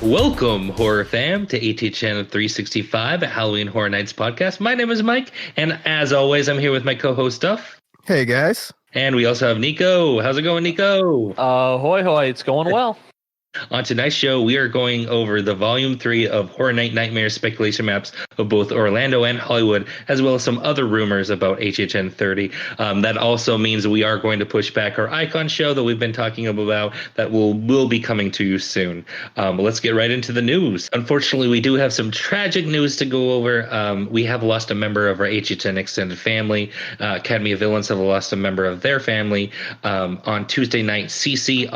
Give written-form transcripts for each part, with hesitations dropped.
Welcome, horror fam, to HHN 365, a Halloween Horror Nights podcast. My name is Mike, and as always, I'm here with my co-host Duff. Hey guys. And we also have Nico. How's it going, Nico? Hoy hoy, it's going well. On tonight's show, we are going over the Volume 3 of Horror Night Nightmares speculation maps of both Orlando and Hollywood, as well as some other rumors about HHN30. That also means we are going to push back our Icon show that we've been talking about that will be coming to you soon. Let's get right into the news. Unfortunately, we do have some tragic news to go over. We have lost a member of our HHN extended family. Academy of Villains have lost a member of their family. On Tuesday night, Cece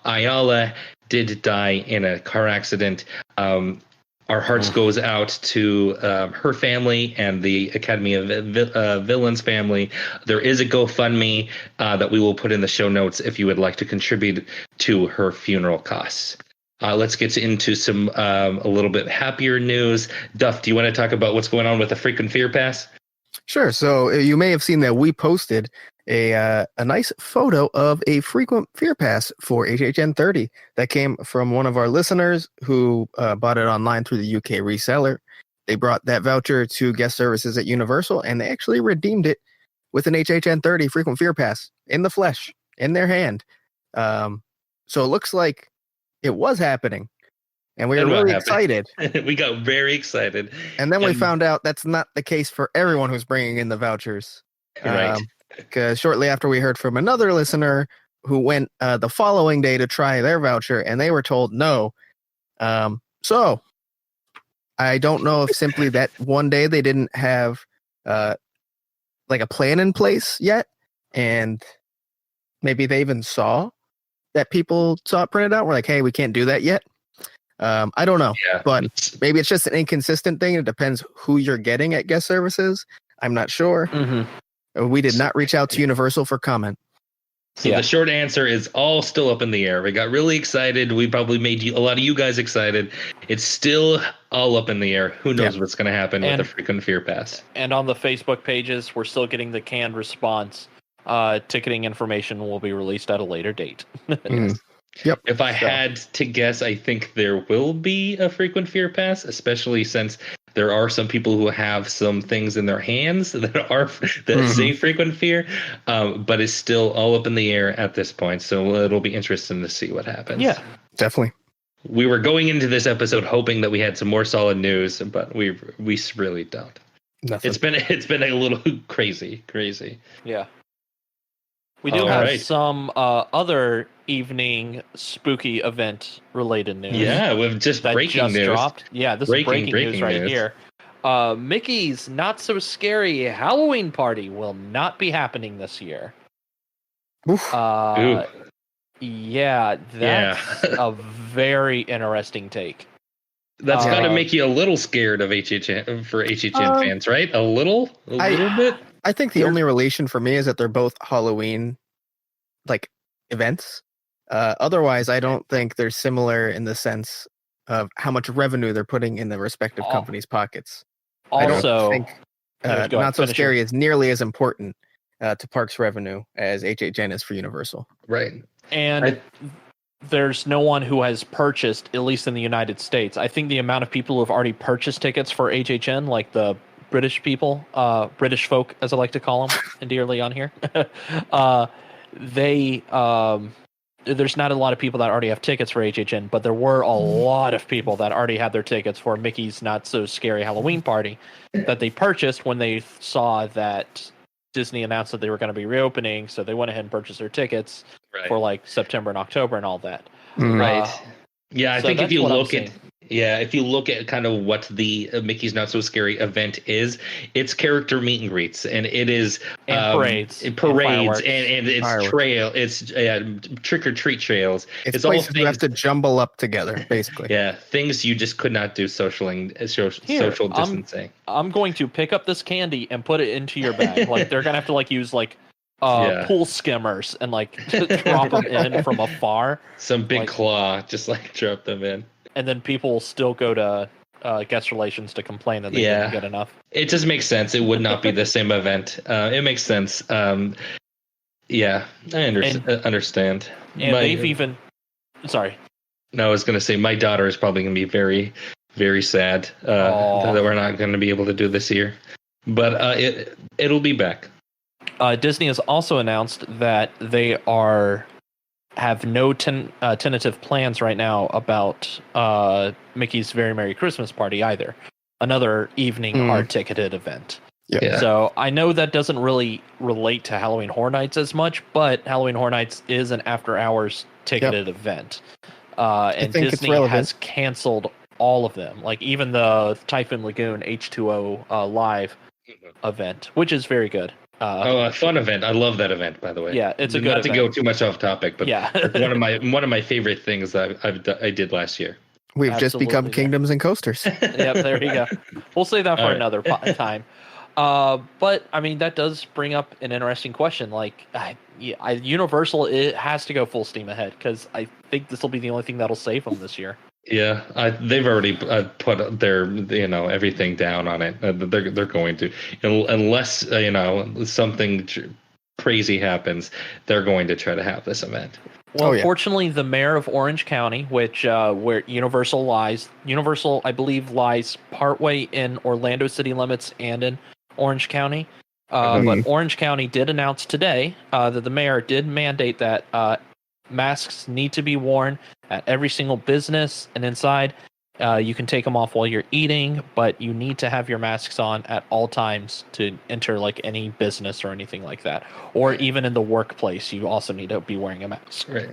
Ayala did die in a car accident. Our hearts goes out to her family and the Academy of Villains family. There is a GoFundMe that we will put in the show notes if you would like to contribute to her funeral costs. Let's get into some a little bit happier news. Duff, do you want to talk about what's going on with the frequent fear pass? Sure. So you may have seen that we posted a nice photo of a frequent fear pass for HHN30 that came from one of our listeners who bought it online through the UK reseller. They brought that voucher to guest services at Universal, and they actually redeemed it with an HHN30 frequent fear pass in the flesh, in their hand. So it looks like it was happening. And we were really excited. We got very excited. And then we found out that's not the case for everyone who's bringing in the vouchers. Right. Because shortly after we heard from another listener who went the following day to try their voucher, and they were told no. So I don't know if simply that one day they didn't have like a plan in place yet. And maybe they even saw that people saw it printed out. We're like, hey, we can't do that yet. I don't know, but maybe it's just an inconsistent thing. It depends who you're getting at guest services. I'm not sure. Mm-hmm. We did not reach out to Universal for comment. So the short answer is all still up in the air. We got really excited. We probably made a lot of you guys excited. It's still all up in the air. Who knows what's going to happen with the frequent fear pass. And on the Facebook pages, we're still getting the canned response. Ticketing information will be released at a later date. Yep. If I had to guess, I think there will be a frequent fear pass, especially since there are some people who have some things in their hands that say frequent fear, but it's still all up in the air at this point. So it'll be interesting to see what happens. Yeah, definitely. We were going into this episode hoping that we had some more solid news, but we really don't. Nothing. It's been a little crazy. Yeah. We do have some other evening spooky event related news. Yeah, with just breaking news. Dropped. Yeah, this is breaking news right here. Mickey's Not So Scary Halloween Party will not be happening this year. Oof. Yeah, that's a very interesting take. That's got to make you a little scared of HHN for HHN fans, right? A little bit. I think the only relation for me is that they're both Halloween like events. Otherwise, I don't think they're similar in the sense of how much revenue they're putting in the respective companies' pockets. Also, I don't think Not So Scary is nearly as important to Parks revenue as HHN is for Universal. Right. And there's no one who has purchased, at least in the United States. I think the amount of people who have already purchased tickets for HHN, like the British people, British folk, as I like to call them endearly on here, there's not a lot of people that already have tickets for HHN, but there were a lot of people that already had their tickets for Mickey's Not So Scary Halloween Party that they purchased when they saw that Disney announced that they were going to be reopening, so they went ahead and purchased their tickets for like September and October and all that. Right. I think if you look at kind of what the Mickey's Not So Scary event is, it's character meet and greets, and it is parades, and it's trail, it's trick or treat trails. It's all things you have to jumble up together, basically. Things you just could not do social distancing. I'm going to pick up this candy and put it into your bag. Like they're gonna have to use pool skimmers and drop them in from afar. Some big claw, just drop them in. And then people still go to guest relations to complain that they didn't get enough. It just makes sense. It would not be the same event. It makes sense. I understand. And they've even... Sorry. No, I was going to say my daughter is probably going to be very, very sad that we're not going to be able to do this year, but it'll be back. Disney has also announced that they have no tentative plans right now about Mickey's Very Merry Christmas Party either. Another evening hard ticketed event. Yeah. So I know that doesn't really relate to Halloween Horror Nights as much, but Halloween Horror Nights is an after hours ticketed event. And Disney has canceled all of them, like even the Typhoon Lagoon H2O live event, which is very good. A fun event. I love that event, by the way. Yeah, it's a good event. Not to go too much off topic, but yeah. it's one of my favorite things that I did last year. We've just become Kingdoms and Coasters. Yep, there you go. We'll save that for another time. But I mean, that does bring up an interesting question. Like, Universal, it has to go full steam ahead because I think this will be the only thing that'll save them this year. Yeah, they've already put their everything down on it. They're going to, unless something crazy happens, they're going to try to have this event. Well, fortunately, the mayor of Orange County, which where Universal lies, I believe, lies partway in Orlando city limits and in Orange County. But Orange County did announce today that the mayor did mandate that masks need to be worn at every single business and inside. You can take them off while you're eating, but you need to have your masks on at all times to enter like any business or anything like that. Or even in the workplace, you also need to be wearing a mask. Right.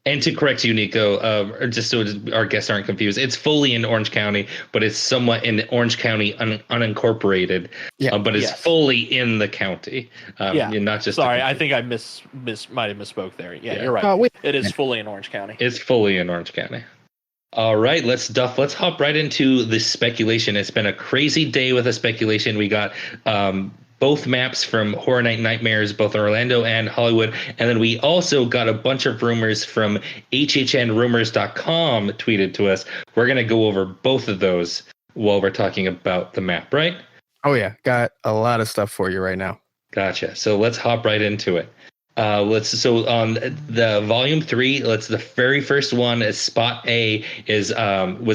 And to correct you, Nico, just so our guests aren't confused, it's fully in Orange County, but it's somewhat in Orange County unincorporated. Yeah, but it's fully in the county. Not just. Sorry, I think I might have misspoke there. Yeah, you're right. It is fully in Orange County. It's fully in Orange County. All right, let's hop right into the speculation. It's been a crazy day with the speculation. We got both maps from Horror Night Nightmares, both Orlando and Hollywood. And then we also got a bunch of rumors from HHNrumors.com tweeted to us. We're going to go over both of those while we're talking about the map, right? Oh, yeah. Got a lot of stuff for you right now. Gotcha. So let's hop right into it. So on the volume 3, the very first one is spot A was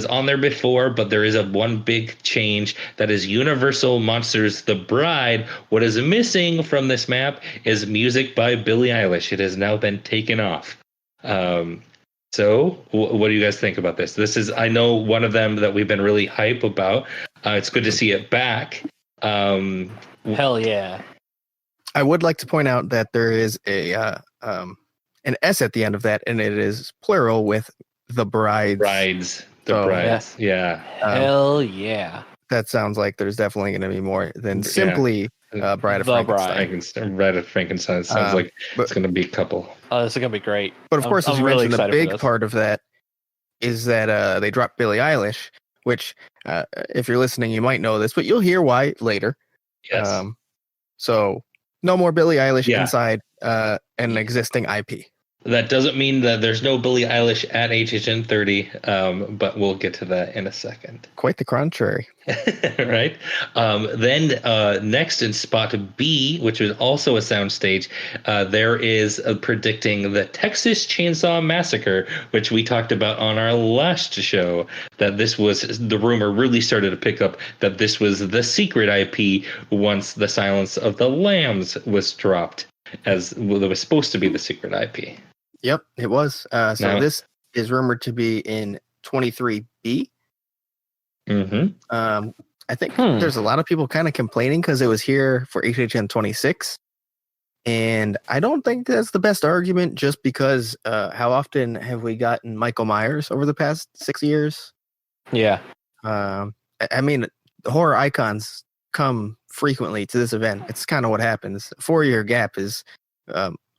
on there before, but there is one big change that is Universal Monsters The Bride. What is missing from this map is music by Billie Eilish. It has now been taken off. So what do you guys think about this? This is, I know, one of them that we've been really hype about. It's good to see it back. Hell yeah. I would like to point out that there is an S at the end of that, and it is plural with the brides. Brides. Brides. Yeah. Hell yeah. That sounds like there's definitely going to be more than simply Bride of Frankenstein. Bride of Frankenstein. Sounds like it's going to be a couple. Oh, this is going to be great. But of course, as you mentioned, the big part of that is that they dropped Billie Eilish, which, if you're listening, you might know this, but you'll hear why later. Yes. So no more Billie Eilish inside an existing IP. That doesn't mean that there's no Billie Eilish at HHN30, but we'll get to that in a second. Quite the contrary. Right? Then next in spot B, which was also a soundstage, there is predicting the Texas Chainsaw Massacre, which we talked about on our last show, that this was, the rumor really started to pick up that this was the secret IP once the Silence of the Lambs was dropped, as it was supposed to be the secret IP. Yep, it was. This is rumored to be in 23B. Mm-hmm. I think there's a lot of people kind of complaining because it was here for HHN 26. And I don't think that's the best argument just because how often have we gotten Michael Myers over the past 6 years? Yeah. I mean, the horror icons come frequently to this event. It's kind of what happens. A 4-year gap is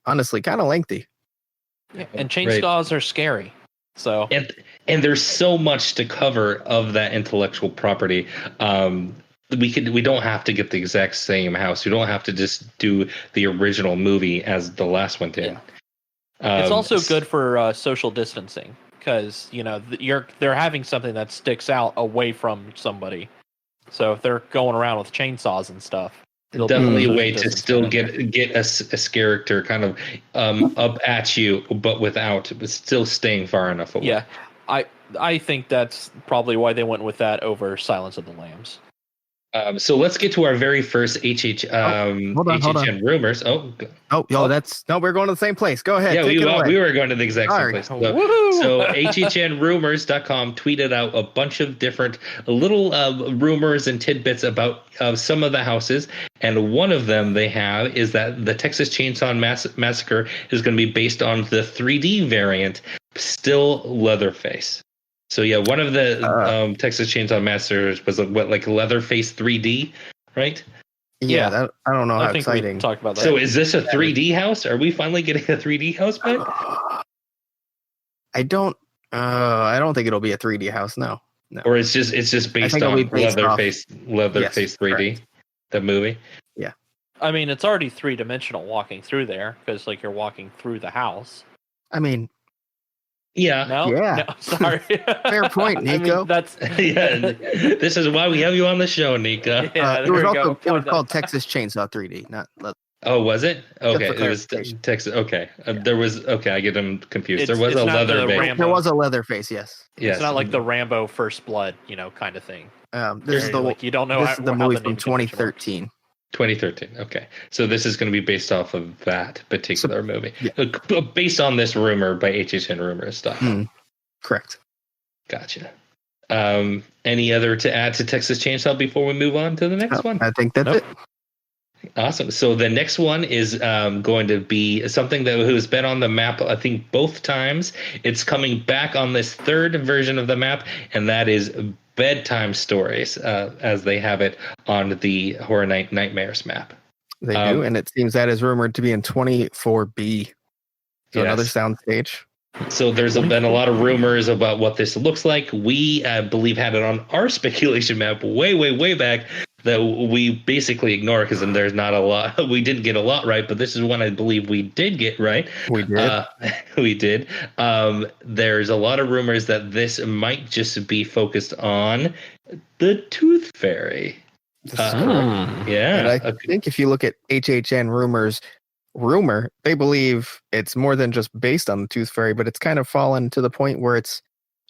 honestly kind of lengthy. Yeah, and chainsaws are scary. So and there's so much to cover of that intellectual property. We don't have to get the exact same house. We don't have to just do the original movie as the last one did. Yeah. It's also good for social distancing because they're having something that sticks out away from somebody. So if they're going around with chainsaws and stuff. Definitely a way to still get a character kind of up at you, but still staying far enough away. Yeah, I think that's probably why they went with that over Silence of the Lambs. So let's get to our very first hold on. HHN rumors. We're going to the same place. Go ahead. Yeah, take it away. we were going to the exact same place. So HHNrumors.com tweeted out a bunch of different little rumors and tidbits about some of the houses, and one of them they have is that the Texas Chainsaw Massacre is going to be based on the 3D variant, still Leatherface. So yeah, one of the Texas Chainsaw Massacres was like Leatherface 3D, right? Yeah. I don't know how think exciting. We talked about that. So is this a 3D house? Are we finally getting a 3D house back? I don't think it'll be a 3D house. No. Or it's just based on Leatherface 3D, correct. the movie. Yeah. I mean, it's already 3-dimensional walking through there because like you're walking through the house. I mean, yeah. No, sorry. Fair point, Nico. I mean, that's This is why we have you on the show, Nico. It was called Texas Chainsaw 3D, not. Oh, was it? Okay, it was Texas. Okay, there was. Okay, I get them confused. There was a leather. There was a Leatherface. Yes. It's not like the Rambo First Blood, kind of thing. This is the you don't know. This is the movie from 2013. 2013. Okay, so this is going to be based off of that particular movie, based on this rumor by HHN Rumors stuff. Correct. Gotcha. Any other to add to Texas Chainsaw before we move on to the next one? I think that's it. Awesome. So the next one is going to be something that has been on the map, I think, both times. It's coming back on this third version of the map, and that is bedtime stories, as they have it on the Horror Night Nightmares map. They do, and it seems that is rumored to be in 24B. So another soundstage. So there's been a lot of rumors about what this looks like. We believe had it on our speculation map way back that we basically ignore because there's not a lot. We didn't get a lot right, but this is one I believe we did get right. We did. We did. There's a lot of rumors that this might just be focused on the Tooth Fairy. Yeah. And I think if you look at HHN rumor, they believe it's more than just based on the Tooth Fairy, but it's kind of fallen to the point where it's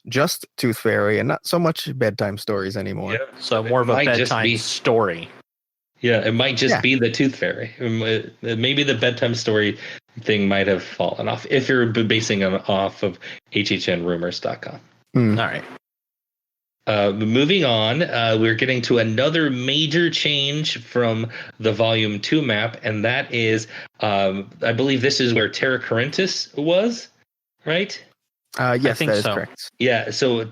just Tooth Fairy and not so much bedtime stories anymore. Yeah. So more of a bedtime story. Yeah, it might just be the Tooth Fairy. Maybe the bedtime story thing might have fallen off if you're basing it off of HHNrumors.com. All right. Moving on, we're getting to another major change from the Volume 2 map, and that is, I believe this is where Terra Corinthus was, right? Yes, that is correct. Yeah, so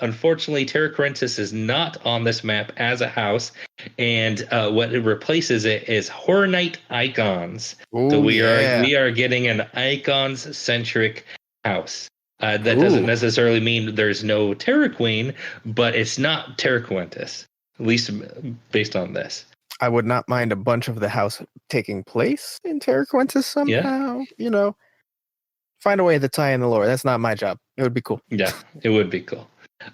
unfortunately, Terra Corinthus is not on this map as a house, and what it replaces it is Horror Night Icons. Ooh, so we are getting an Icons-centric house. That doesn't necessarily mean there's no Terra Queen, but it's not Terra Corinthus, at least based on this. I would not mind a bunch of the house taking place in Terra Corinthus somehow, Find a way to tie in the lore. That's not my job. It would be cool. Yeah, it would be cool.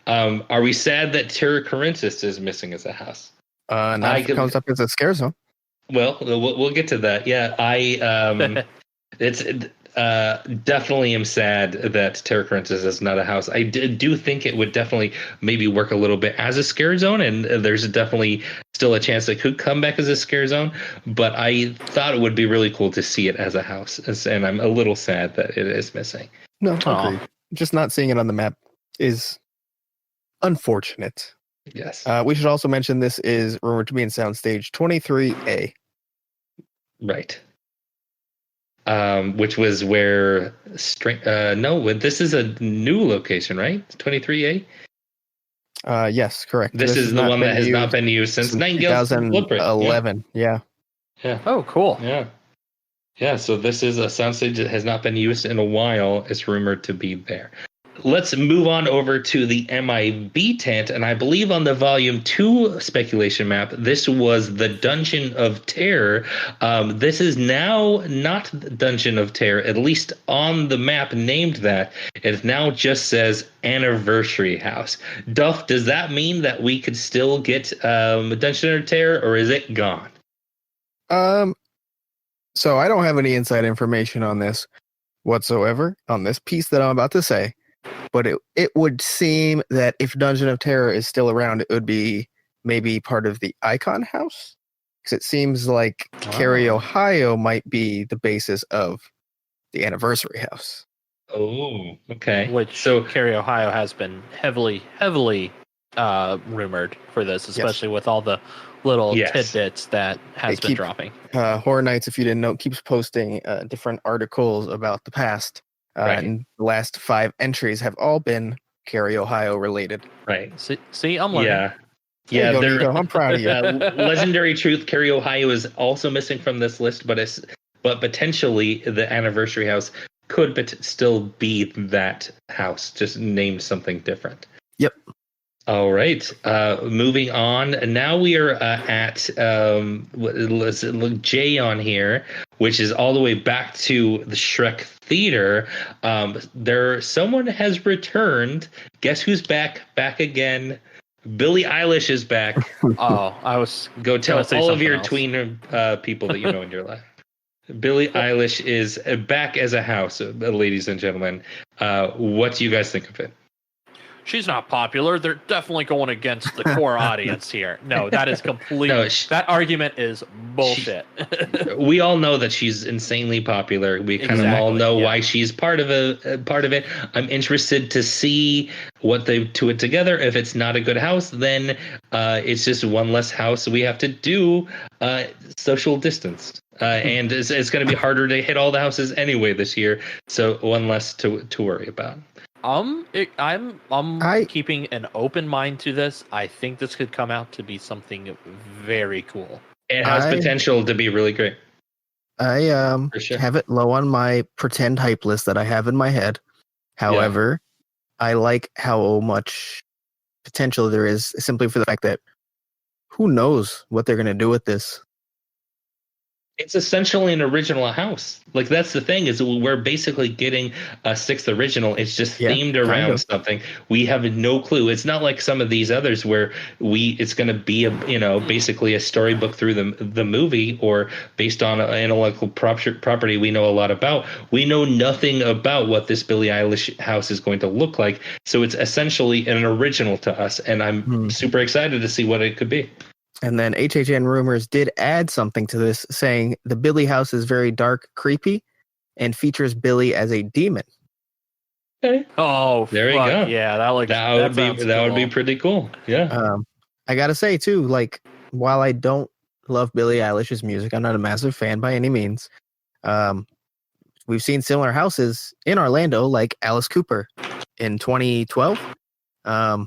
Are we sad that Terra Corinthus is missing as a house? Now it comes up as a scare zone. Well, we'll get to that. Yeah, it's definitely am sad that Terra Corinthus is not a house. I do think it would definitely maybe work a little bit as a scare zone, and there's definitely still a chance it could come back as a scare zone, but I thought it would be really cool to see it as a house, and I'm a little sad that it is missing. No, agreed. Just not seeing it on the map is unfortunate. Yes. We should also mention this is rumored to be in Soundstage 23A. Right. Which was where this is a new location, right? 23A? Yes, correct. This is the one that has not been used since Nightingale's 2011. Yeah. Oh, cool. Yeah. Yeah, so this is a soundstage that has not been used in a while. It's rumored to be there. Let's move on over to the MIB tent, and I believe on the Volume 2 speculation map, this was the Dungeon of Terror. This is now not the Dungeon of Terror, at least on the map named that. It now just says Anniversary House. Duff, does that mean that we could still get Dungeon of Terror, or is it gone? So I don't have any inside information on this whatsoever, on this piece that I'm about to say. but it would seem that if Dungeon of Terror is still around, it would be maybe part of the Icon House, because it seems like Cary, Ohio might be the basis of the Anniversary House. Oh, okay. Which So Cary, Ohio has been heavily rumored for this, especially with all the little tidbits that has been dropping. Horror Nights, if you didn't know, keeps posting different articles about the past. And the last 5 entries have all been Cary, Ohio related. Right. See, I'm learning. Yeah, Nico, I'm proud of you. Legendary Truth, Cary, Ohio is also missing from this list, but potentially the Anniversary House could still be that house, just named something different. Yep. All right. Moving on. Now we are at let's look J on here, which is all the way back to the Shrek Theater. Someone has returned. Guess who's back? Back again. Billie Eilish is back. I was go tell all of your tween people that you know in your life. Billie Eilish is back as a house, ladies and gentlemen. What do you guys think of it? She's not popular. They're definitely going against the core audience here. No, that is completely... that argument is bullshit. We all know that she's insanely popular. We kind of all know why she's part of it. I'm interested to see what they do it together. If it's not a good house, then it's just one less house we have to do social distance. And it's going to be harder to hit all the houses anyway this year. So one less to worry about. I'm keeping an open mind to this. I think this could come out to be something very cool. It has potential to be really great. I have it low on my pretend hype list that I have in my head. However, I like how much potential there is simply for the fact that who knows what they're going to do with this. It's essentially an original house. Like, that's the thing, is we're basically getting a 6th original. It's just themed around something. We have no clue. It's not like some of these others where it's going to be basically a storybook through the movie, or based on an intellectual property we know a lot about. We know nothing about what this Billie Eilish house is going to look like. So it's essentially an original to us, and I'm super excited to see what it could be. And then HHN Rumors did add something to this, saying the Billy house is very dark, creepy, and features Billy as a demon. Okay. Oh, there you go. Yeah, that would be pretty cool. Yeah. I gotta say too, like, while I don't love Billie Eilish's music, I'm not a massive fan by any means. We've seen similar houses in Orlando, like Alice Cooper in 2012. I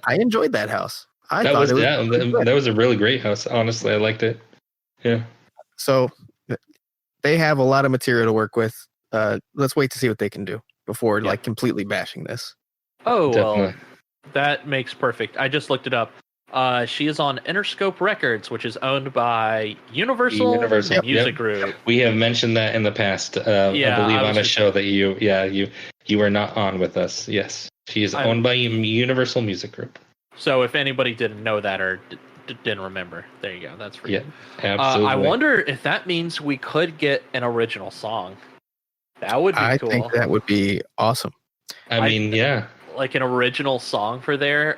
enjoyed that house. That was a really great house. Honestly, I liked it. Yeah. So they have a lot of material to work with. Let's wait to see what they can do before like completely bashing this. Oh, definitely. Well, that makes perfect. I just looked it up. She is on Interscope Records, which is owned by Universal Music Group. We have mentioned that in the past. I believe on a show that you were not on with us. Yes, she is owned by Universal Music Group. So if anybody didn't know that or didn't remember, there you go. That's for you. Absolutely. I wonder if that means we could get an original song. That would be cool. I think that would be awesome. I mean, like an original song for there.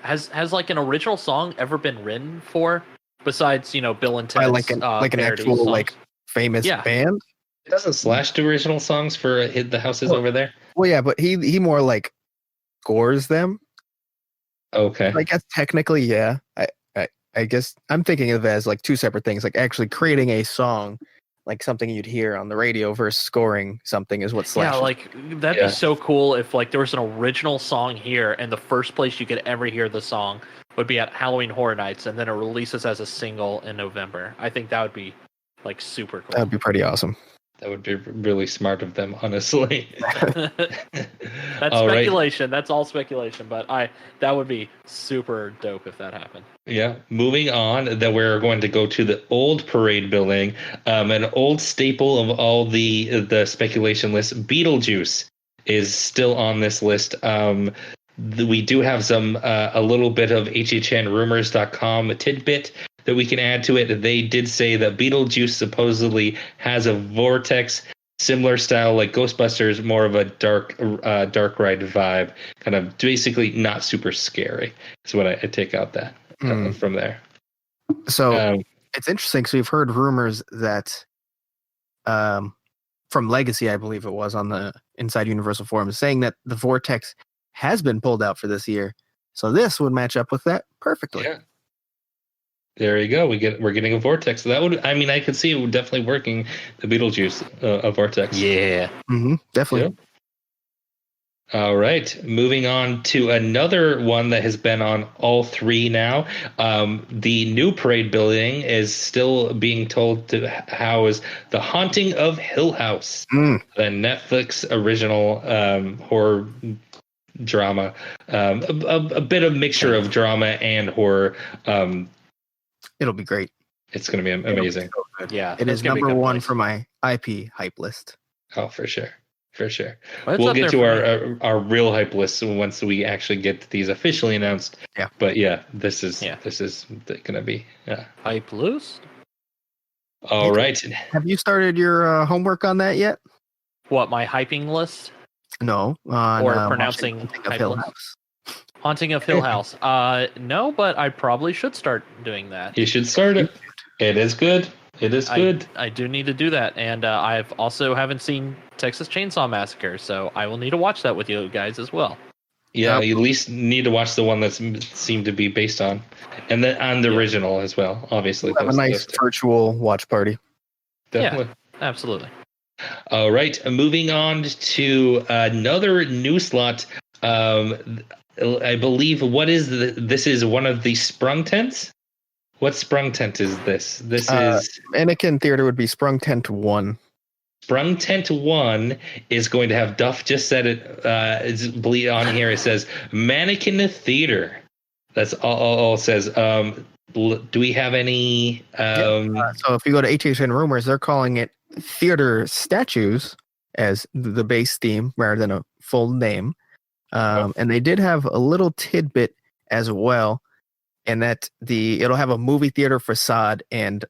Has like an original song ever been written for besides Bill and Ted's like an actual songs? Like famous band? Doesn't Slash do original songs for the houses over there? Well, yeah, but he more like scores them. Okay. I guess technically, yeah. I guess I'm thinking of it as like two separate things. Like actually creating a song, like something you'd hear on the radio, versus scoring something is what Slash. Yeah, like that'd be so cool if like there was an original song here, and the first place you could ever hear the song would be at Halloween Horror Nights, and then it releases as a single in November. I think that would be like super cool. That'd be pretty awesome. That would be really smart of them, honestly. That's speculation. Right. That's all speculation, but that would be super dope if that happened. Yeah. Moving on, then we're going to go to the old parade building, an old staple of all the speculation lists. Beetlejuice is still on this list. We do have some a little bit of HHNrumors.com tidbit that we can add to it. They did say that Beetlejuice supposedly has a vortex similar style like Ghostbusters, more of a dark ride vibe, kind of basically not super scary. Is what I take out that from there. So it's interesting because we've heard rumors that from Legacy, I believe it was, on the Inside Universal forums, saying that the Vortex has been pulled out for this year. So this would match up with that perfectly. Yeah. There you go. We're getting a Vortex. So that would, I mean, I could see it definitely working. The Beetlejuice, a Vortex. Yeah. Definitely. Yeah. All right. Moving on to another one that has been on all three now. The new parade building is still being told to house The Haunting of Hill House, the Netflix original horror drama. A bit of mixture of drama and horror. It'll be great. It's going to be amazing. So yeah. It is number one for my IP hype list. Oh, for sure. For sure. Well, we'll get to our real hype list once we actually get these officially announced. Yeah. But yeah, this is going to be hype list. All right. Have you started your homework on that yet? What, my hyping list? No. Or pronouncing of Hill House. Haunting of Hill House. No, but I probably should start doing that. You should start it. It is good. It is good. I do need to do that, and I've also haven't seen Texas Chainsaw Massacre, so I will need to watch that with you guys as well. Yeah, you at least need to watch the one that seemed to be based on, and then on the original as well. Obviously, we'll have a nice virtual watch party. Definitely, yeah, absolutely. All right, moving on to another new slot. I believe this is one of the Sprung tents. What Sprung tent is this? This is Anakin Theater would be Sprung Tent 1. Sprung Tent 1 is going to have Duff just said it. It's on here. It says Mannequin Theater. That's all it says. Do we have any? So if you go to HHN Rumors, they're calling it Theater Statues as the base theme rather than a full name. And they did have a little tidbit as well, and that it'll have a movie theater facade and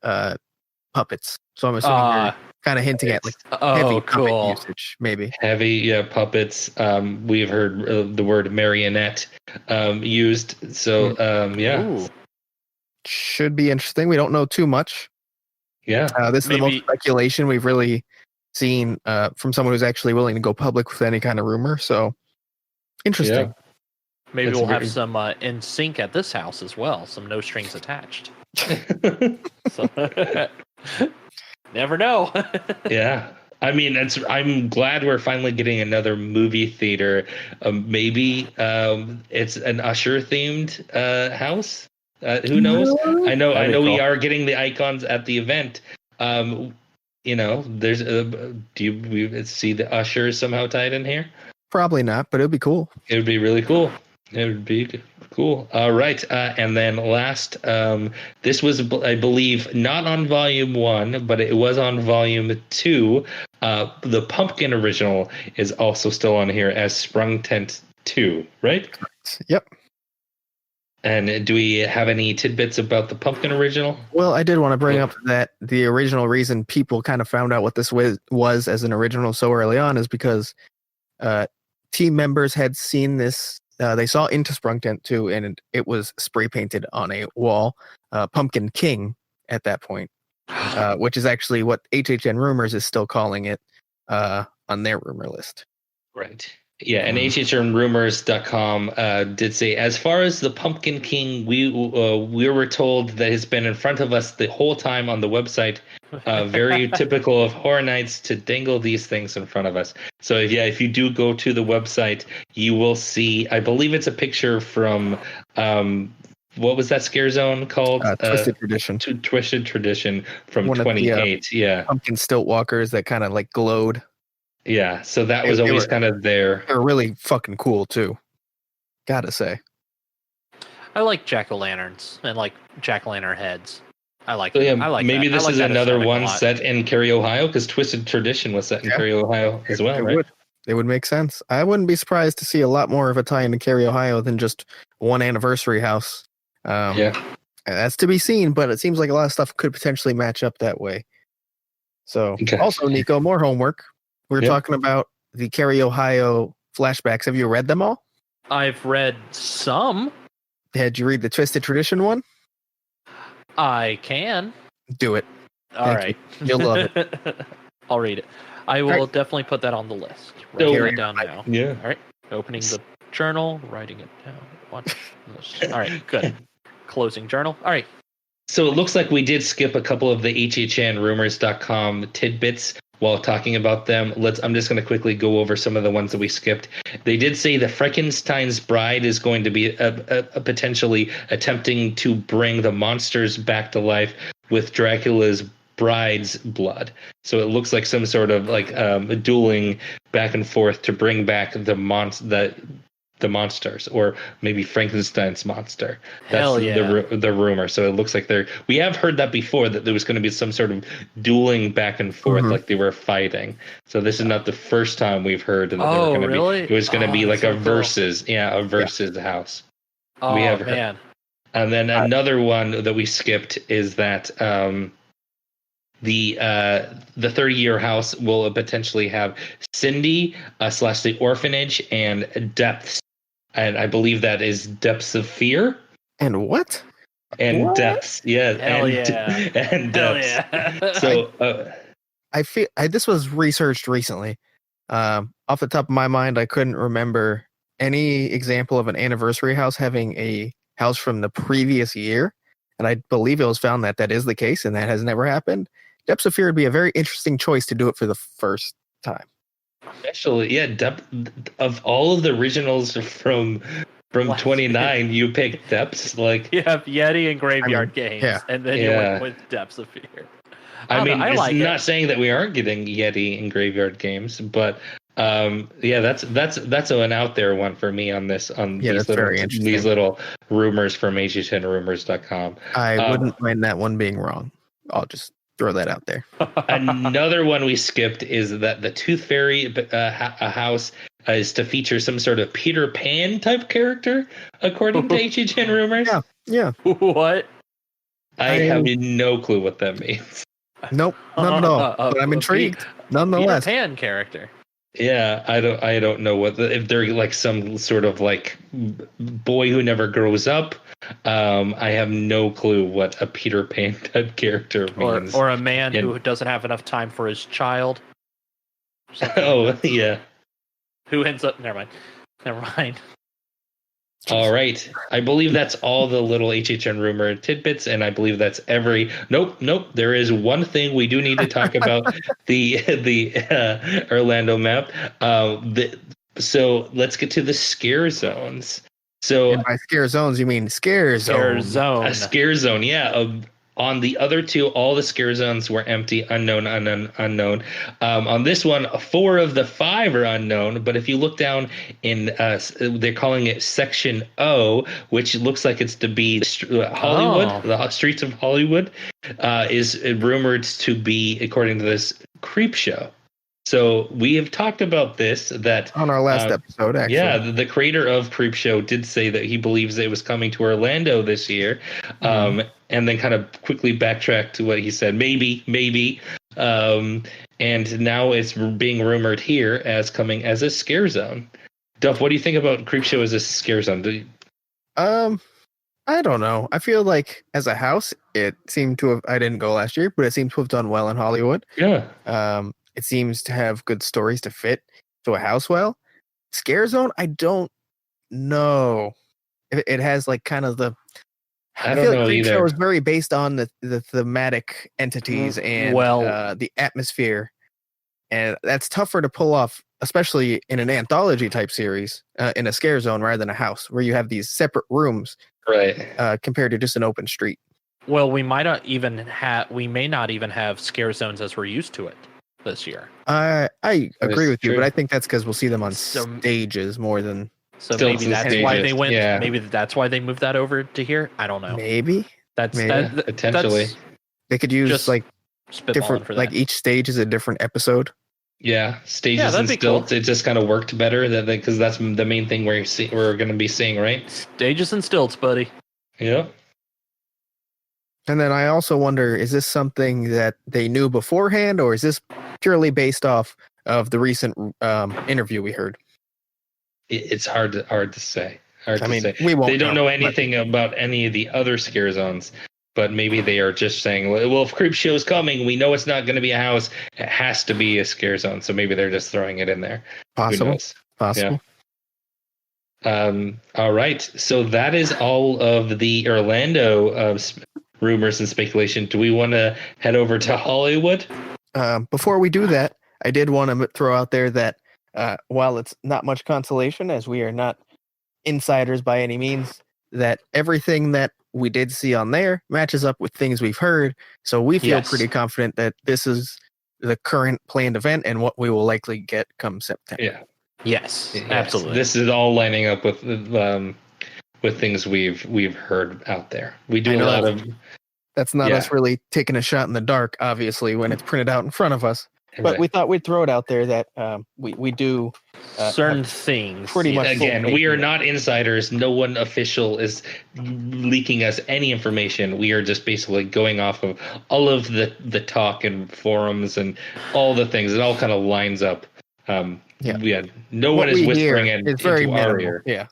puppets. So I'm assuming you're kind of hinting at like heavy puppet usage, maybe. Heavy puppets. We've heard the word marionette used. So yeah. Ooh. Should be interesting. We don't know too much. Yeah. This is the most speculation we've really seen from someone who's actually willing to go public with any kind of rumor. So interesting. Yeah. Maybe we'll have some in sync at this house as well. Some no strings attached. So, never know. Yeah. I mean, I'm glad we're finally getting another movie theater. Maybe it's an Usher themed house. Who knows? I know we are getting the icons at the event. There's do we see the Usher somehow tied in here? Probably not, but it would be cool. It would be really cool. It would be cool. All right. And then last, this was, I believe, not on volume 1, but it was on volume 2. The Pumpkin original is also still on here as Sprung Tent 2, right? Yep. And do we have any tidbits about the Pumpkin original? Well, I did want to bring up that the original reason people kind of found out what this was as an original so early on is because team members had seen this. They saw Into Sprung Tent 2, and it was spray painted on a wall. Pumpkin King at that point, which is actually what HHN Rumors is still calling it on their rumor list. Right. Yeah, and HHNRumors.com did say, as far as the Pumpkin King, we were told that has been in front of us the whole time on the website. Very typical of Horror Nights to dangle these things in front of us. So if you do go to the website, you will see, I believe it's a picture from, what was that scare zone called? Twisted Tradition. Twisted Tradition from One 28, yeah. Pumpkin stilt walkers that kind of like glowed. Yeah, so that was always kind of there. They're really fucking cool too. Gotta say. I like jack-o'-lanterns and like jack-o'-lantern heads. I like. So yeah, I like. Maybe that. this is another one set in Cary, Ohio, because Twisted Tradition was set in Cary, Ohio as well, right? It would make sense. I wouldn't be surprised to see a lot more of a tie into Cary, Ohio than just one anniversary house. That's to be seen, but it seems like a lot of stuff could potentially match up that way. So, Also, Nico, more homework. we were talking about the Cary, Ohio flashbacks. Have you read them all? I've read some. Did you read the Twisted Tradition one? I can. Do it. All right. You'll love it. I'll read it. I will definitely put that on the list. Writing it down now. Yeah. All right. Opening the journal, writing it down. All right. Good. Closing journal. All right. So it looks like we did skip a couple of the HHNrumors.com tidbits while talking about them. I'm just going to quickly go over some of the ones that we skipped. They did say the Frankenstein's bride is going to be a potentially attempting to bring the monsters back to life with Dracula's bride's blood. So it looks like some sort of like dueling back and forth to bring back the monsters, or maybe Frankenstein's monster. That's the rumor. So it looks like we have heard that before, that there was going to be some sort of dueling back and forth, like they were fighting. So this is not the first time we've heard that it was going to be like a versus, house. Oh, we have man. And then another one that we skipped is that the 30-year house will potentially have Cindy / the orphanage and Depths. And I believe that is Depths of Fear. And what? And what? Depths, yeah. Hell and Depths. Yeah. So I feel this was researched recently. Off the top of my mind, I couldn't remember any example of an anniversary house having a house from the previous year. And I believe it was found that is the case, and that has never happened. Depths of Fear would be a very interesting choice to do it for the first time. Especially, of all of the originals from 29, you picked Depths. Like you have Yeti and Graveyard Games, and then you went with Depths of Fear. It's not saying that we aren't getting Yeti and Graveyard Games, but that's an out there one for me on this these little rumors from HHNrumors.com. I wouldn't mind that one being wrong. I'll just throw that out there. Another one we skipped is that the Tooth Fairy house is to feature some sort of Peter Pan type character, according to HHN Rumors. Yeah. What? I have no clue what that means. Nope, not at all. But I'm intrigued, nonetheless. Peter Pan character. Yeah, I don't know if they're like some sort of like boy who never grows up. I have no clue what a Peter Pan type character means. Or a man who doesn't have enough time for his child. Yeah. Who ends up? Never mind. All right. I believe that's all the little HHN rumor tidbits, and I believe that's every. Nope. There is one thing we do need to talk about: the Orlando map. So let's get to the scare zones. So and by scare zones, you mean scare zone? A scare zone, yeah. On the other two, all the scare zones were empty, unknown. On this one, 4 of the 5 are unknown. But if you look down in, they're calling it Section O, which looks like it's to be Hollywood. The streets of Hollywood is rumored to be, according to this, Creepshow. So we have talked about this on our last episode, actually. Yeah, the creator of Creepshow did say that he believes it was coming to Orlando this year, and then kind of quickly backtracked to what he said, maybe. And now it's being rumored here as coming as a scare zone. Duff, what do you think about Creepshow as a scare zone? I don't know. I feel like as a house, it seemed to have. I didn't go last year, but it seemed to have done well in Hollywood. Yeah. It seems to have good stories to fit to a house well. Scare zone, I don't know. It has like kind of the. I don't know either. Creepshow is very based on the thematic entities and the atmosphere, and that's tougher to pull off, especially in an anthology type series, in a scare zone rather than a house where you have these separate rooms, right? Compared to just an open street. Well, we may not even have scare zones as we're used to it this year. I agree with you, but I think that's because we'll see them on stages more than. So maybe that's why they went. Yeah. Maybe that's why they moved that over to here. I don't know. Maybe potentially they could use like different. Like each stage is a different episode. Yeah, stages and stilts. Cool. It just kind of worked better because that's the main thing we're going to be seeing, right? Stages and stilts, buddy. Yeah. And then I also wonder, is this something that they knew beforehand, or is this purely based off of the recent interview we heard. It's hard to say. Hard I to mean, say. we won't They don't know know, anything about any of the other scare zones, but maybe they are just saying, well, if Creep Show's coming, we know it's not going to be a house. It has to be a scare zone. So maybe they're just throwing it in there. Possible. Who knows? Possible. Yeah. All right. So that is all of the Orlando rumors and speculation. Do we want to head over to Hollywood? Before we do that, I did want to throw out there that while it's not much consolation, as we are not insiders by any means, that everything that we did see on there matches up with things we've heard. So we feel pretty confident that this is the current planned event and what we will likely get come September. Yeah. Yes, absolutely. This is all lining up with things we've heard out there. We do a lot of. That's not us really taking a shot in the dark, obviously, when it's printed out in front of us. But we thought we'd throw it out there that we do certain things. Pretty much. Again, we are not insiders. No one official is leaking us any information. We are just basically going off of all of the talk and forums and all the things. It all kind of lines up. No one is whispering it into our ear. Yeah.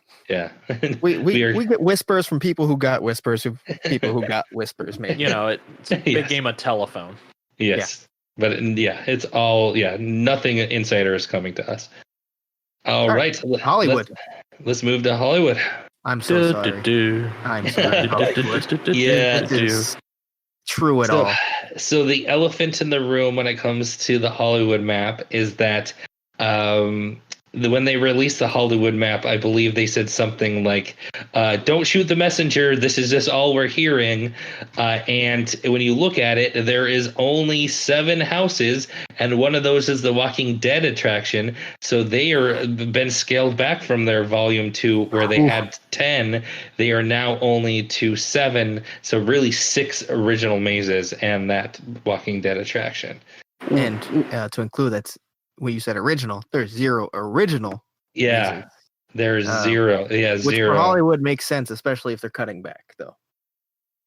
we get whispers from people who got whispers, people who got whispers, man. It's a big game of telephone. Yes. But it's all, nothing insider is coming to us. All right. Hollywood. Let's move to Hollywood. I'm so sorry. I'm sorry. Yeah. This is true at all. So the elephant in the room when it comes to the Hollywood map is that when they released the Hollywood map, I believe they said something like, don't shoot the messenger. This is just all we're hearing. And when you look at it, there is only 7 houses, and one of those is the Walking Dead attraction. So they are been scaled back from their volume 2, where they had 10. They are now only to 7. So really 6 original mazes and that Walking Dead attraction. And to include that's when you said original, there's 0 original. Yeah, mazes. There's 0. Yeah, which 0. For Hollywood makes sense, especially if they're cutting back, though.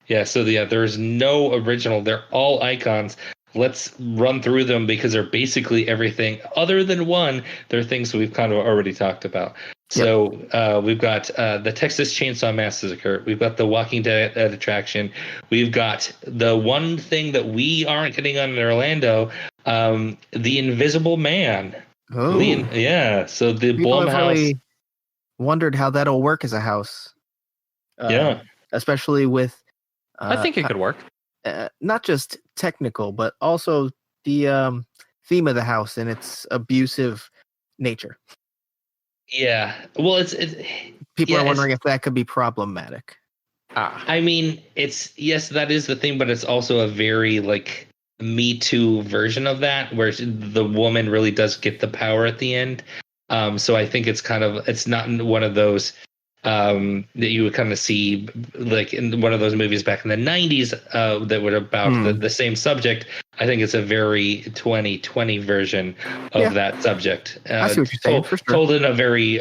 Yeah, so there's no original. They're all icons. Let's run through them because they're basically everything other than one. They're things we've kind of already talked about. So we've got the Texas Chainsaw Massacre. We've got the Walking Dead attraction. We've got the one thing that we aren't getting on in Orlando, the Invisible Man. Oh. So the People have really wondered how that'll work as a house. Especially with... I think it could work. Not just technical, but also the theme of the house and its abusive nature. Yeah, well, it's people are wondering if that could be problematic. I mean, that is the thing, but it's also a very Me Too version of that, where the woman really does get the power at the end. So I think it's not one of those that you would kind of see like in one of those movies back in the 90s that were about the same subject. I think it's a very 2020 version of that subject. I see what you're saying, for sure. Told in a very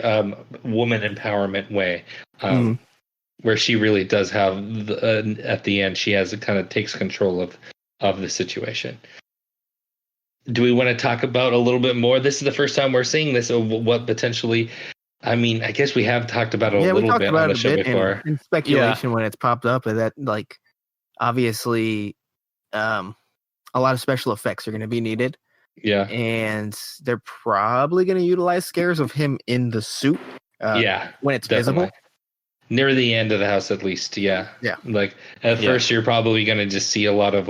woman empowerment way, where she really does have at the end, she kind of takes control of the situation. Do we want to talk about a little bit more? This is the first time we're seeing this, of what potentially. I mean, I guess we have talked about it a little bit on the show before. In speculation when it's popped up, that obviously a lot of special effects are going to be needed. Yeah. And they're probably going to utilize scares of him in the suit. When it's visible. Near the end of the house, at least. Yeah. Yeah. At first, you're probably going to just see a lot of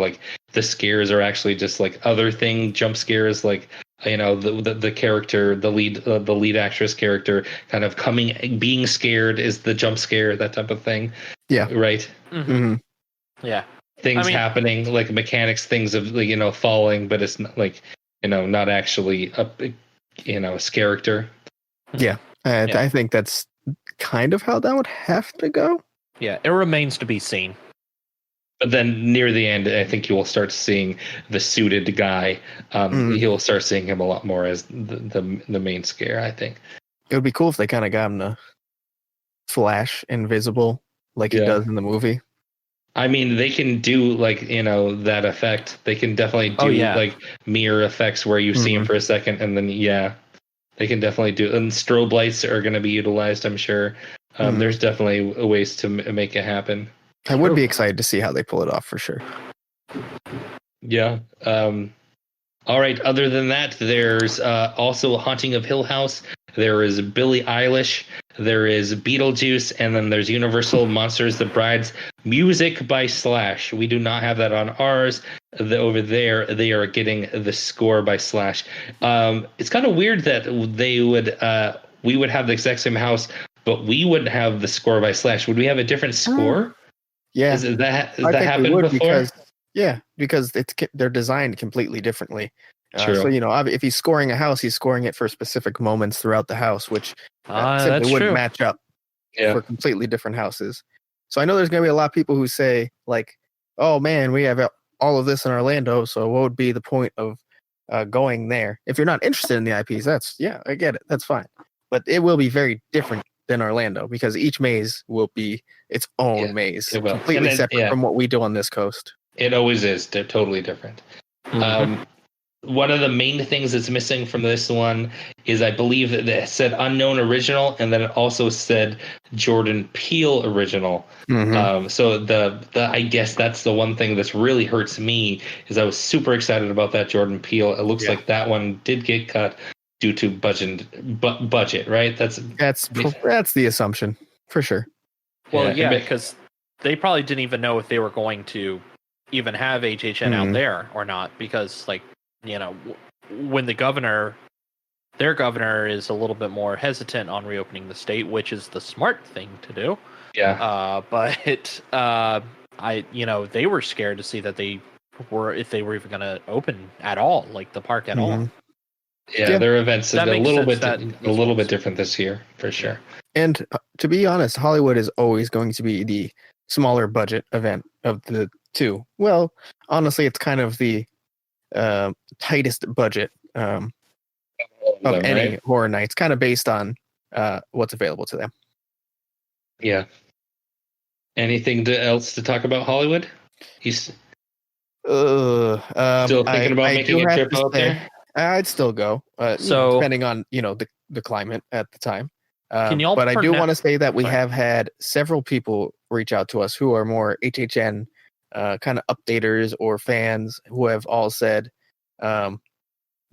the scares are actually just other jump scares, the character, the lead actress character kind of being scared is the jump scare, that type of thing. Yeah. Right. Mm-hmm. Yeah. Things happening, mechanics, things of falling, but it's not not actually a character. Yeah. I think that's kind of how that would have to go. Yeah, it remains to be seen. But then near the end, I think you will start seeing the suited guy. You'll start seeing him a lot more as the main scare, I think. It would be cool if they kind of got him to flash invisible like he does in the movie. I mean, they can do like, that effect. They can definitely do like mirror effects where you see him for a second and then they can definitely do. And strobe lights are going to be utilized, I'm sure. There's definitely ways to make it happen. I would be excited to see how they pull it off for sure. Yeah. All right. Other than that, there's also Haunting of Hill House. There is Billie Eilish. There is Beetlejuice, and then there's Universal Monsters: The Bride's music by Slash. We do not have that on ours. Over there, they are getting the score by Slash. It's kind of weird that we would have the exact same house, but we wouldn't have the score by Slash. Would we have a different score? Yeah, has that happened before? Because they're designed completely differently. True. So if he's scoring a house, he's scoring it for specific moments throughout the house, which simply wouldn't match up for completely different houses. So I know there's going to be a lot of people who say like, "Oh man, we have all of this in Orlando, so what would be the point of going there?" If you're not interested in the IPs, I get it, that's fine. But it will be very different than Orlando because each maze will be its own maze, completely separate from what we do on this coast. It always is. They're totally different. One of the main things that's missing from this one is I believe that it said unknown original, and then it also said Jordan Peele original. So I guess that's the one thing that's really hurts me is I was super excited about that Jordan Peele. It looks like that one did get cut due to budget, right? That's the assumption for sure. Well, because they probably didn't even know if they were going to even have HHN out there or not, because when their governor is a little bit more hesitant on reopening the state, which is the smart thing to do. But they were scared to see that if they were even going to open at all, like the park at all. Their events are a little bit different this year for sure. And to be honest, Hollywood is always going to be the smaller budget event of the two. Well, honestly, it's kind of the tightest budget of any horror nights, kind of based on what's available to them. Yeah. Anything else to talk about Hollywood? He's still thinking about making a trip out there. I'd still go, depending on the climate at the time. But I do want to say that we have had several people reach out to us who are more HHN kind of updaters or fans who have all said,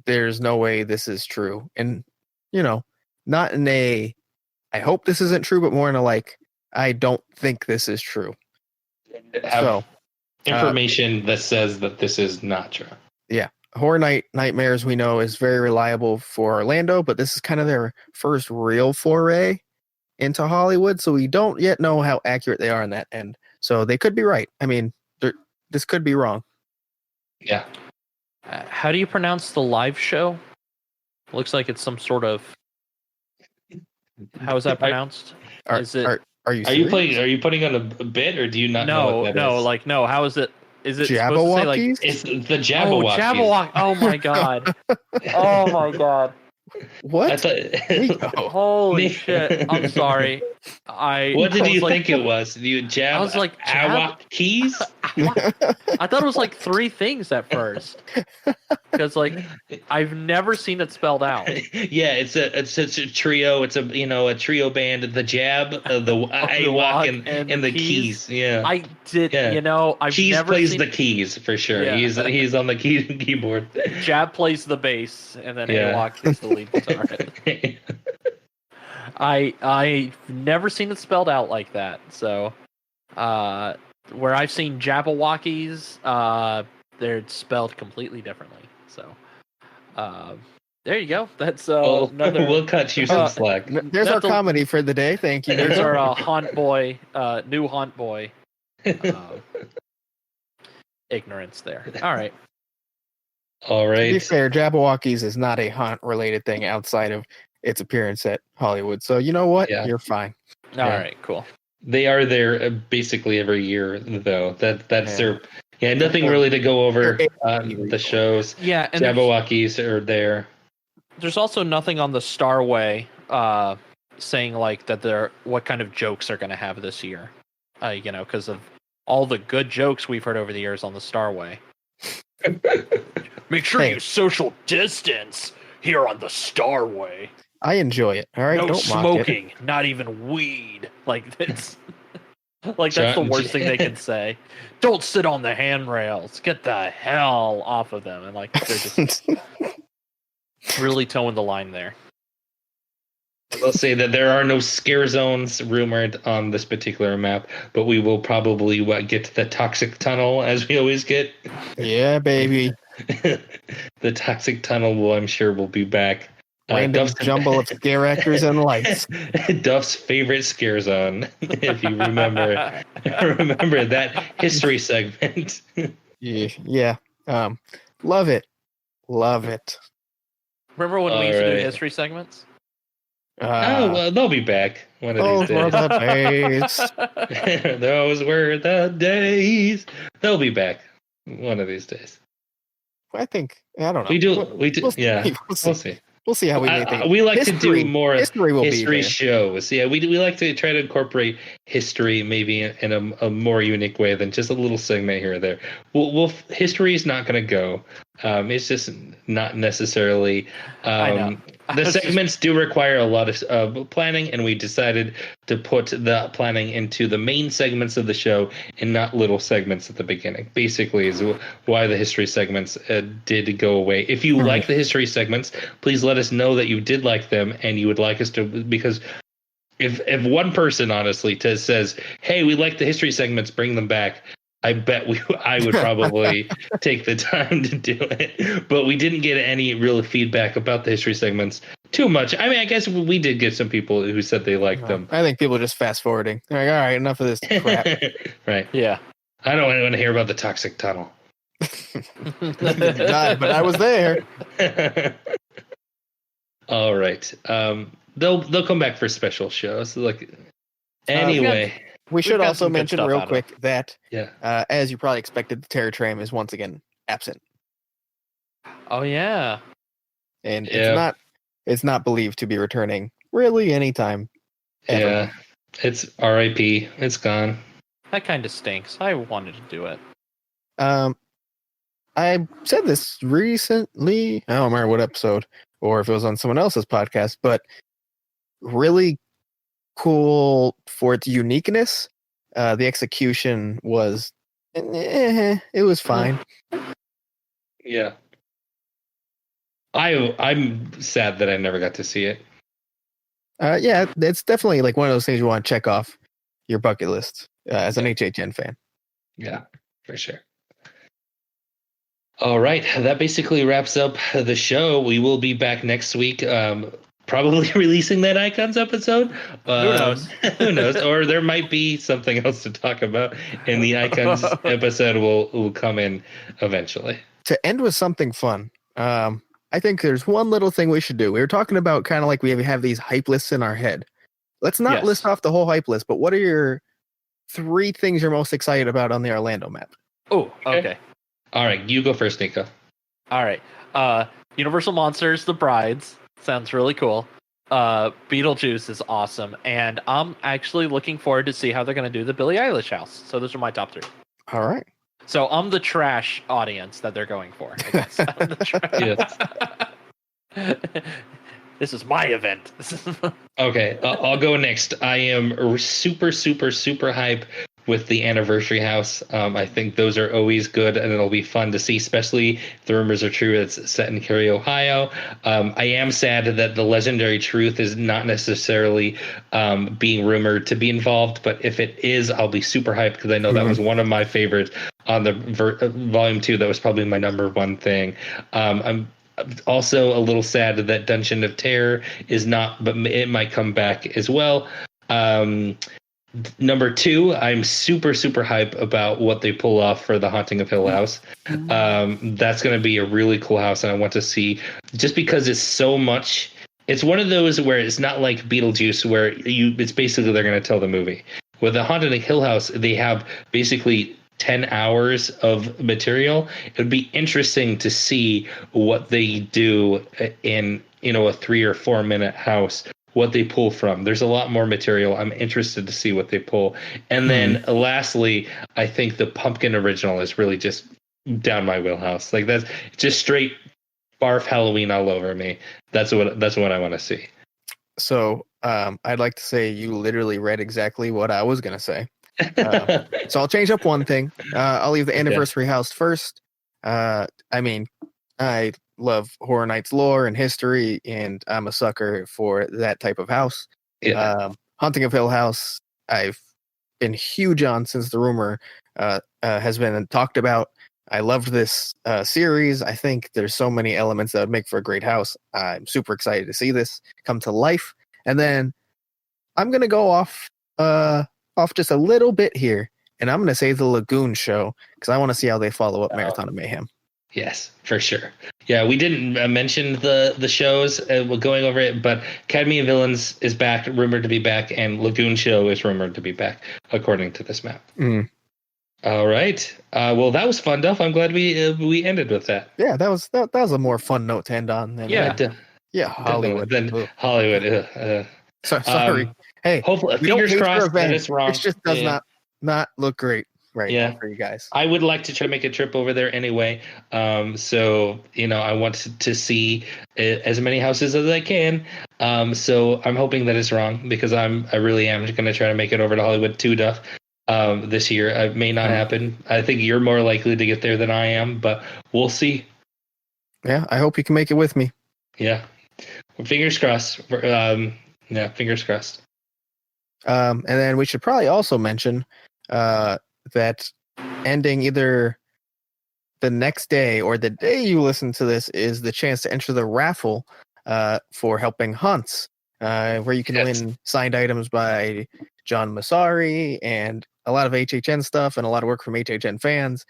there's no way this is true. And, not in a, I hope this isn't true, but more in a like, I don't think this is true. Have information that says that this is not true. Yeah. Horror Nightmares, we know, is very reliable for Orlando, but this is kind of their first real foray into Hollywood, so we don't yet know how accurate they are on that end. So they could be right. I mean, this could be wrong. Yeah. How do you pronounce the live show? Looks like it's some sort of. How is that pronounced? Are you putting on a bit, or do you not know what that is? No. How is it? Is it Jabberwockies? It's the Jabberwockies. Oh, Jabberwock! Oh my god! Oh my god! What? Holy shit! I'm sorry. What did you think it was? You jab? I was like, keys. I thought it was like three things at first, because I've never seen it spelled out. Yeah, it's a trio. It's a trio band. The jab, the Iwak, and the keys. Yeah, I did. Yeah. I've keys never plays seen the keys for sure. Yeah. He's on the keyboard. Jab plays the bass, and then Iwak is the lead guitar. I've never seen it spelled out like that. So, where I've seen Jabberwockies, they're spelled completely differently. So, there you go. That's another. We'll cut you some slack. There's our comedy for the day. Thank you. There's our haunt boy, new haunt boy. Ignorance there. All right. All right. To be fair, Jabberwockies is not a haunt-related thing outside of its appearance at Hollywood. So you know what? Yeah. You're fine. All right, cool. They are there basically every year, though. That's their nothing really to go over the shows. Yeah, and Jabberwockies are there. There's also nothing on the Starway saying that they're what kind of jokes they're going to have this year. Because of all the good jokes we've heard over the years on the Starway. Make sure you social distance here on the Starway. I enjoy it. All right, No don't smoking, mock it. not even weed. Like it's like that's the worst thing they can say. Don't sit on the handrails. Get the hell off of them. And like they're just really towing the line there. I'll say that there are no scare zones rumored on this particular map, but we will probably get to the toxic tunnel as we always get. Yeah, baby. The toxic tunnel will be back. Random jumble of scare actors and lights. Duff's favorite scare zone, if you remember. Remember that history segment. Yeah. Love it. Love it. Remember when we used to do history segments? Well, they'll be back one of these days. Were the days. Those were the days. They'll be back one of these days. I don't know. We do. We'll see. Yeah, We'll see. We'll see how we make things. We like to do more history shows. Yeah, we like to try to incorporate history maybe in a more unique way than just a little segment here or there. History is not going to go. It's just not necessarily. I know. The segments do require a lot of planning, and we decided to put the planning into the main segments of the show and not little segments at the beginning. Basically, is why the history segments did go away. If you like the history segments, please let us know that you did like them and you would like us to, because if one person honestly says, "Hey, we like the history segments, bring them back," I bet I would probably take the time to do it. But we didn't get any real feedback about the history segments too much. I mean, I guess we did get some people who said they liked them. I think people are just fast forwarding. They're like, all right, enough of this crap. Right. Yeah. I don't want to hear about the toxic tunnel. God, but I was there. All right. They'll come back for special shows. Anyway. We should also mention real quick that, as you probably expected, the Terror Tram is once again absent. Oh yeah, and it's not believed to be returning really anytime. Ever. Yeah, it's R.I.P. It's gone. That kind of stinks. I wanted to do it. I said this recently. I don't remember what episode or if it was on someone else's podcast, but really cool for its uniqueness. The execution was it was fine. Yeah. I'm sad that I never got to see it. Yeah, it's definitely like one of those things you want to check off your bucket list as an HHN fan. Yeah, for sure. All right, that basically wraps up the show. We will be back next week. Probably releasing that Icons episode. Who knows? Who knows? Or there might be something else to talk about, and the Icons episode will come in eventually. To end with something fun, I think there's one little thing we should do. We were talking about kind of like we have these hype lists in our head. Let's not list off the whole hype list, but what are your 3 things you're most excited about on the Orlando map? Oh, okay. All right, you go first, Nico. All right. Universal Monsters, The Brides. Sounds really cool. Beetlejuice is awesome. And I'm actually looking forward to see how they're going to do the Billie Eilish house. So those are my top 3. All right. So I'm the trash audience that they're going for, I guess. I'm the This is my event. Okay, I'll go next. I am super, super, super hype with the anniversary house. I think those are always good, and it'll be fun to see, especially if the rumors are true. It's set in Cary, Ohio. I am sad that the Legendary Truth is not necessarily being rumored to be involved, but if it is, I'll be super hyped because I know that was one of my favorites on the Volume 2. That was probably my number 1 thing. I'm also a little sad that Dungeon of Terror is not, but it might come back as well. Number 2, I'm super, super hype about what they pull off for the Haunting of Hill House. That's going to be a really cool house, and I want to see, just because it's so much. It's one of those where it's not like Beetlejuice, where it's basically they're going to tell the movie. With the Haunted Hill House, they have basically 10 hours of material. It would be interesting to see what they do in a 3 or 4 minute house what they pull from. There's a lot more material. I'm interested to see what they pull. And then lastly, I think the pumpkin original is really just down my wheelhouse. Like that's just straight barf Halloween all over me. That's what I want to see. So I'd like to say you literally read exactly what I was going to say. So I'll change up one thing. I'll leave the anniversary house first. I mean, I love Horror Nights lore and history, and I'm a sucker for that type of house. Yeah. Haunting of Hill House, I've been huge on since the rumor has been talked about. I loved this series. I think there's so many elements that would make for a great house. I'm super excited to see this come to life. And then I'm going to go off just a little bit here, and I'm going to say the Lagoon show because I want to see how they follow up Marathon of Mayhem. Yes, for sure. Yeah, we didn't mention the shows. We're going over it, but Academy of Villains is back, rumored to be back, and Lagoon Show is rumored to be back, according to this map. All right. Well, that was fun, Duff. I'm glad we ended with that. Yeah, that was a more fun note to end on than Hollywood. Then Hollywood. Sorry. Hey, hopefully, fingers crossed that it's wrong. It just does not look great now for you guys. I would like to try to make a trip over there anyway. So I want to see as many houses as I can. So I'm hoping that it's wrong because I really am going to try to make it over to Hollywood too, Duff. This year. It may not happen. I think you're more likely to get there than I am, but we'll see. Yeah, I hope you can make it with me. Yeah. Well, fingers crossed. Fingers crossed. And then we should probably also mention that ending either the next day or the day you listen to this is the chance to enter the raffle for helping hunts, where you can win signed items by John Massari and a lot of HHN stuff and a lot of work from HHN fans.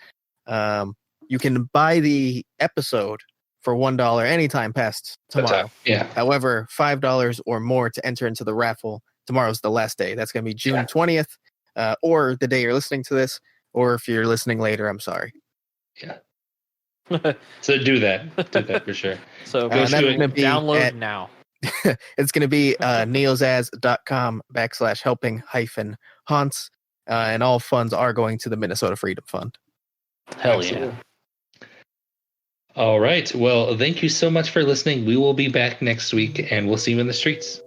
You can buy the episode for $1 anytime past tomorrow. Yeah. However, $5 or more to enter into the raffle. Tomorrow's the last day. That's going to be June 20th, or the day you're listening to this, or if you're listening later, I'm sorry. Yeah. So do that. Do that for sure. So go download now. It's going to be neozaz.com/helping-haunts, and all funds are going to the Minnesota Freedom Fund. Hell yeah. All right. Well, thank you so much for listening. We will be back next week, and we'll see you in the streets.